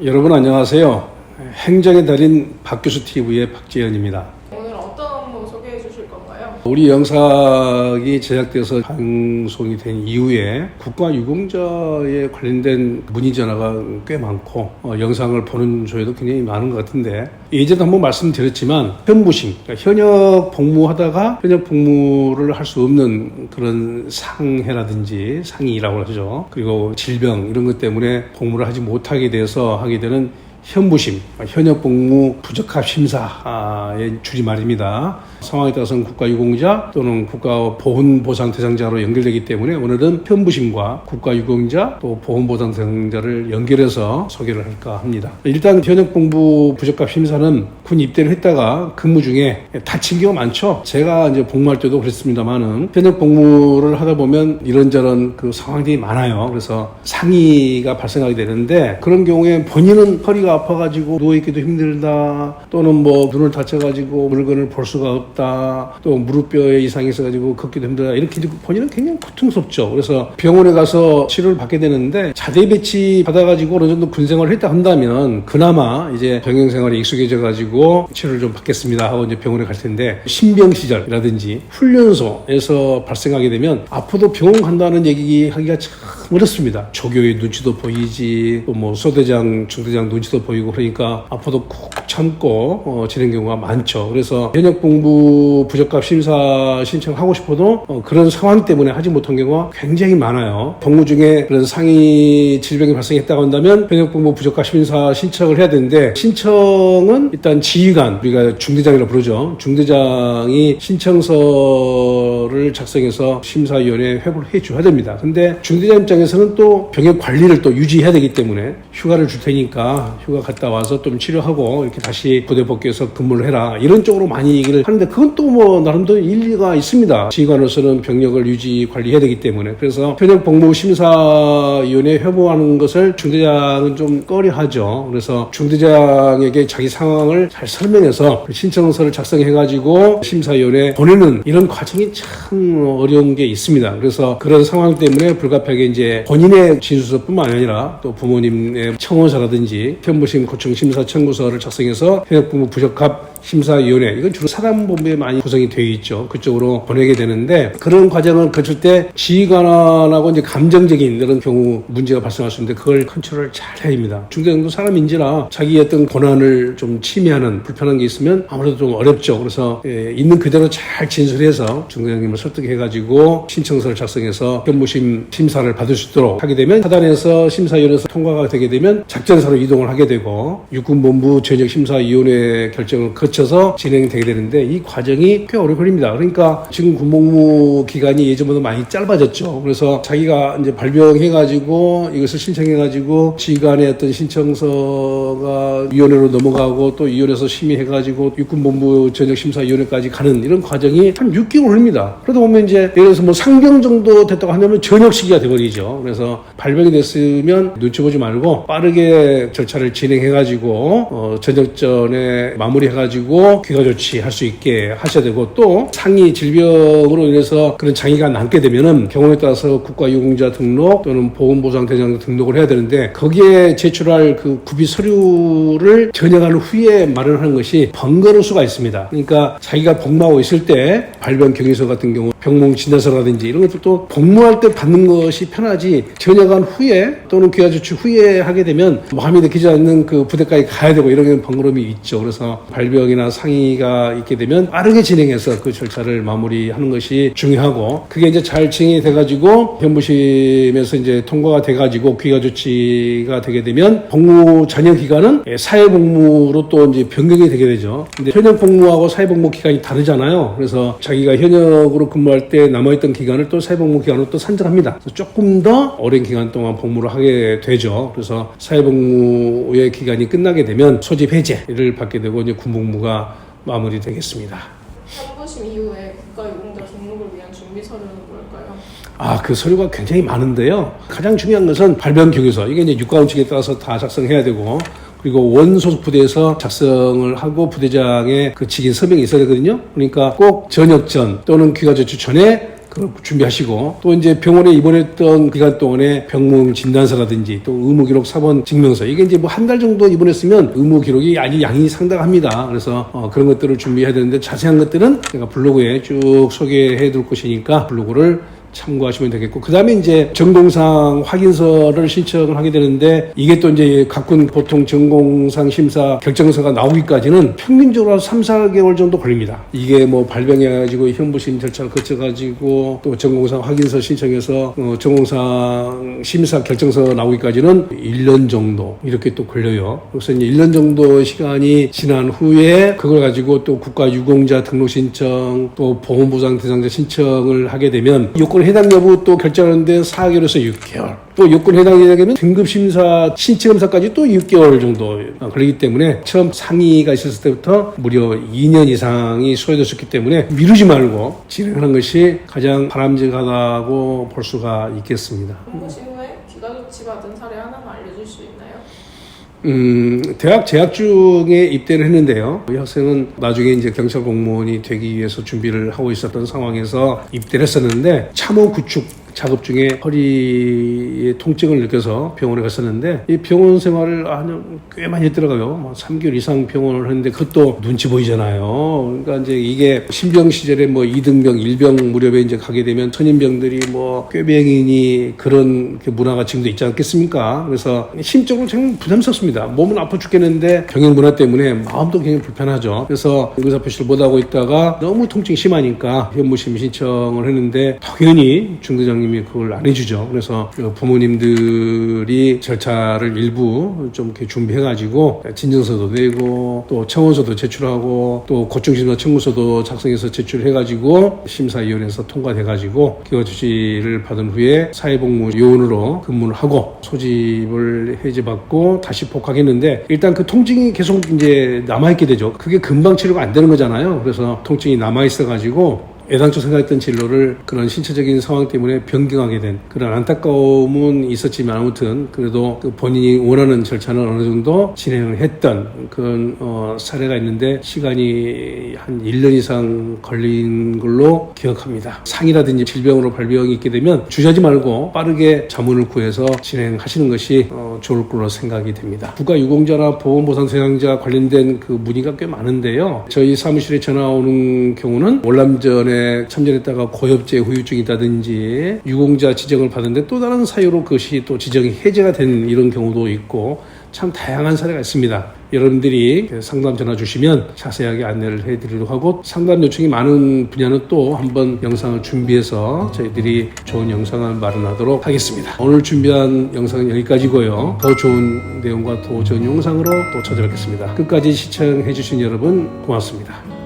여러분 안녕하세요. 행정의 달인 박교수 TV의 박재현입니다. 오늘 어떤 업무 소개해 주실 건가요? 우리 영상이 제작돼서 방송이 된 이후에 국가유공자에 관련된 문의 전화가 꽤 많고 영상을 보는 조회도 굉장히 많은 것 같은데, 예전에 한번 말씀드렸지만 현무심, 그러니까 현역 복무하다가 현역 복무를 할 수 없는 그런 상해라든지 상이라고 하죠. 그리고 질병 이런 것 때문에 복무를 하지 못하게 돼서 하게 되는 현무심, 현역 복무 부적합 심사의 줄임말입니다. 상황에 따라서는 국가유공자 또는 국가보훈보상 대상자로 연결되기 때문에 오늘은 현무심과 국가유공자 또 보훈보상 대상자를 연결해서 소개를 할까 합니다. 일단 현역 복무 부적합 심사는 군 입대를 했다가 근무 중에 다친 경우가 많죠. 제가 이제 복무할 때도 그랬습니다만은 현역 복무를 하다 보면 이런저런 그 상황들이 많아요. 그래서 상의가 발생하게 되는데, 그런 경우에 본인은 허리가 아파가지고 누워있기도 힘들다, 또는 뭐 눈을 다쳐가지고 물건을 볼 수가 없다, 또 무릎뼈에 이상이 있어가지고 걷기도 힘들다, 이렇게 본인은 굉장히 고통스럽죠. 그래서 병원에 가서 치료를 받게 되는데, 자대 배치 받아가지고 어느 정도 군 생활을 했다 한다면 그나마 이제 병영 생활에 익숙해져가지고 치료를 좀 받겠습니다 하고 이제 병원에 갈 텐데, 신병 시절이라든지 훈련소에서 발생하게 되면 앞으로 병원 간다는 얘기하기가 참 어렵습니다. 조교의 눈치도 보이지, 또 뭐 소대장, 중대장 눈치도 보이고, 그러니까 앞으로 꾹 참고 지는 경우가 많죠. 그래서 현역 복무 부적합 심사 신청하고 싶어도 그런 상황 때문에 하지 못한 경우가 굉장히 많아요. 복무 중에 그런 상위 질병이 발생했다고 한다면 현역 복무 부적합 심사 신청을 해야 되는데, 신청은 일단 지휘관, 우리가 중대장이라고 부르죠. 중대장이 신청서를 작성해서 심사위원회에 회부를 해줘야 됩니다. 근데 중대장 입장에서는 또 병역 관리를 또 유지해야 되기 때문에 휴가를 줄 테니까 휴가 갔다 와서 좀 치료하고 이렇게 다시 부대 복귀해서 근무를 해라, 이런 쪽으로 많이 얘기를 하는데, 그건 또 뭐 나름대로 일리가 있습니다. 지휘관으로서는 병력을 유지 관리해야 되기 때문에. 그래서 현역 복무 심사위원회에 회부하는 것을 중대장은 좀 꺼려하죠. 그래서 중대장에게 자기 상황을 잘 설명해서 신청서를 작성해가지고 심사위원회에 보내는 이런 과정이 참 어려운 게 있습니다. 그래서 그런 상황 때문에 불가피하게 이제 본인의 진술서뿐만 아니라 또 부모님의 청원서라든지 현무심 고청 심사 청구서를 작성해서 현역복무 부적합 심사위원회, 이건 주로 사단본부에 많이 구성이 되어 있죠. 그쪽으로 보내게 되는데, 그런 과정을 거칠 때 지휘관하고 이제 감정적인 이런 경우 문제가 발생할 수 있는데, 그걸 컨트롤을 잘 해야 합니다. 중대장도 사람인지라 자기의 어떤 권한을 좀 침해하는 불편한 게 있으면 아무래도 좀 어렵죠. 그래서 있는 그대로 잘 진술해서 중대장님을 설득해가지고 신청서를 작성해서 현무심 심사를 받을 수 있도록 하게 되면, 사단에서 심사위원회에서 통과가 되게 되면 작전사로 이동을 하게 되고, 육군본부 전역심사위원회 결정을 거쳐서 진행되게 되는데, 이 과정이 꽤 오래 걸립니다. 그러니까 지금 군복무 기간이 예전보다 많이 짧아졌죠. 그래서 자기가 이제 발병해가지고 이것을 신청해가지고 지휘관의 어떤 신청서가 위원회로 넘어가고, 또 위원회에서 심의해가지고 육군본부 전역심사위원회까지 가는 이런 과정이 한 6개월 걸립니다. 그러다 보면 이제 예를 들어서 뭐 상병 정도 됐다고 하면 전역 시기가 돼버리죠. 그래서 발병이 됐으면 눈치 보지 말고 빠르게 절차를 진행해가지고 전역 전에 마무리해가지고 귀가 조치할 수 있게 하셔야 되고, 또 상위 질병으로 인해서 그런 장애가 남게 되면은 경우에 따라서 국가유공자 등록 또는 보훈보상 대상자 등록을 해야 되는데, 거기에 제출할 그 구비 서류를 전역한 후에 마련하는 것이 번거로울 수가 있습니다. 그러니까 자기가 복무하고 있을 때 발병 경위서 같은 경우, 병몽 진단서라든지 이런 것들도 복무할 때 받는 것이 편하지, 전역한 후에 또는 귀가 조치 후에 하게 되면 마음이 내키지 않는 그 부대까지 가야 되고, 이런 번거로움이 있죠. 그래서 발병이나 상의가 있게 되면 빠르게 진행해서 그 절차를 마무리하는 것이 중요하고, 그게 이제 잘 진행이 돼가지고 현무심에서 이제 통과가 돼가지고 귀가 조치가 되게 되면 복무 전역 기간은 사회복무로 또 이제 변경이 되게 되죠. 근데 현역 복무하고 사회복무 기간이 다르잖아요. 그래서 자기가 현역으로 근무할 때 남아있던 기간을 또 사회복무 기간으로 또 산정합니다. 그래서 조금 더 오랜 기간 동안 복무를 하게 되죠. 그래서 사회복무의 기간이 끝나게 되면 소집 해제를 받게 되고, 이제 군복무가 마무리되겠습니다. 현무심 이후에 국가유공자 등록을 위한 준비 서류는 뭘까요? 그 서류가 굉장히 많은데요. 가장 중요한 것은 발병 경위서. 이게 이제 육가원 측에 따라서 다 작성해야 되고, 그리고 원소속 부대에서 작성을 하고 부대장의 그 직인 서명이 있어야 되거든요. 그러니까 꼭 전역 전 또는 귀가 조치 전에 그걸 준비하시고 또 이제 병원에 입원했던 기간 동안에 병문 진단서라든지 또 의무기록 사본 증명서 이게 이제 뭐 한 달 정도 입원했으면 의무기록이 아주 양이 상당합니다. 그래서 그런 것들을 준비해야 되는데 자세한 것들은 제가 블로그에 쭉 소개해 둘 것이니까 블로그를 참고하시면 되겠고 그 다음에 이제 전공상 확인서를 신청을 하게 되는데 이게 또 이제 각군 보통 전공상 심사 결정서가 나오기까지는 평균적으로 3, 4개월 정도 걸립니다. 이게 뭐 발병해가지고 현부심 절차를 거쳐가지고 또 전공상 확인서 신청해서 전공상 심사 결정서 나오기까지는 1년 정도 이렇게 또 걸려요. 그래서 이제 1년 정도 시간이 지난 후에 그걸 가지고 또 국가유공자 등록 신청 또 보험보장 대상자 신청을 하게 되면 요건 해당 여부 또 결정하는데 4개월에서 6개월 또 요건 해당이 되면 등급심사 신체검사까지 또 6개월 정도 걸리기 때문에 처음 상의가 있었을 때부터 무려 2년 이상이 소요됐었기 때문에 미루지 말고 진행하는 것이 가장 바람직하다고 볼 수가 있겠습니다. 공부신 후에 귀가 조치 받은 사례 하나만 알려줄 수 있나요? 대학 재학 중에 입대를 했는데요. 이 학생은 나중에 이제 경찰 공무원이 되기 위해서 준비를 하고 있었던 상황에서 입대를 했었는데 참호 구축 작업 중에 허리에 통증을 느껴서 병원에 갔었는데 이 병원 생활을 꽤 많이 했더라고요. 3개월 이상 병원을 했는데 그것도 눈치 보이잖아요. 그러니까 이제 이게 신병 시절에 뭐 2등병, 1병 무렵에 이제 가게 되면 선임병들이 뭐 꾀병이니 그런 문화가 지금도 있지 않겠습니까? 그래서 심적으로 참 부담스럽습니다. 몸은 아파 죽겠는데 병역 문화 때문에 마음도 굉장히 불편하죠. 그래서 의사표시를 못하고 있다가 너무 통증이 심하니까 현무심 신청을 했는데 당연히 중대장 님이 그걸 안 해주죠. 그래서 부모님들이 절차를 일부 좀 이렇게 준비해가지고 진정서도 내고 또 청원서도 제출하고 또 고충심사 청구서도 작성해서 제출해가지고 심사위원회에서 통과돼가지고 기가 조치를 받은 후에 사회복무 요원으로 근무를 하고 소집을 해제받고 다시 복학했는데 일단 그 통증이 계속 이제 남아있게 되죠. 그게 금방 치료가 안 되는 거잖아요. 그래서 통증이 남아있어가지고 애당초 생각했던 진로를 그런 신체적인 상황 때문에 변경하게 된 그런 안타까움은 있었지만 아무튼 그래도 그 본인이 원하는 절차는 어느 정도 진행을 했던 그런 사례가 있는데 시간이 한 1년 이상 걸린 걸로 기억합니다. 상이라든지 질병으로 발병이 있게 되면 주저하지 말고 빠르게 자문을 구해서 진행하시는 것이 좋을 걸로 생각이 됩니다. 국가유공자나 보험보상대상자 관련된 그 문의가 꽤 많은데요. 저희 사무실에 전화 오는 경우는 월남전에 참전했다가 고엽제 후유증이 있다든지 유공자 지정을 받았는데 또 다른 사유로 그것이 또 지정이 해제가 된 이런 경우도 있고 참 다양한 사례가 있습니다. 여러분들이 상담 전화 주시면 자세하게 안내를 해드리도록 하고 상담 요청이 많은 분야는 또 한번 영상을 준비해서 저희들이 좋은 영상을 마련하도록 하겠습니다. 오늘 준비한 영상은 여기까지고요. 더 좋은 내용과 더 좋은 영상으로 또 찾아뵙겠습니다. 끝까지 시청해 주신 여러분 고맙습니다.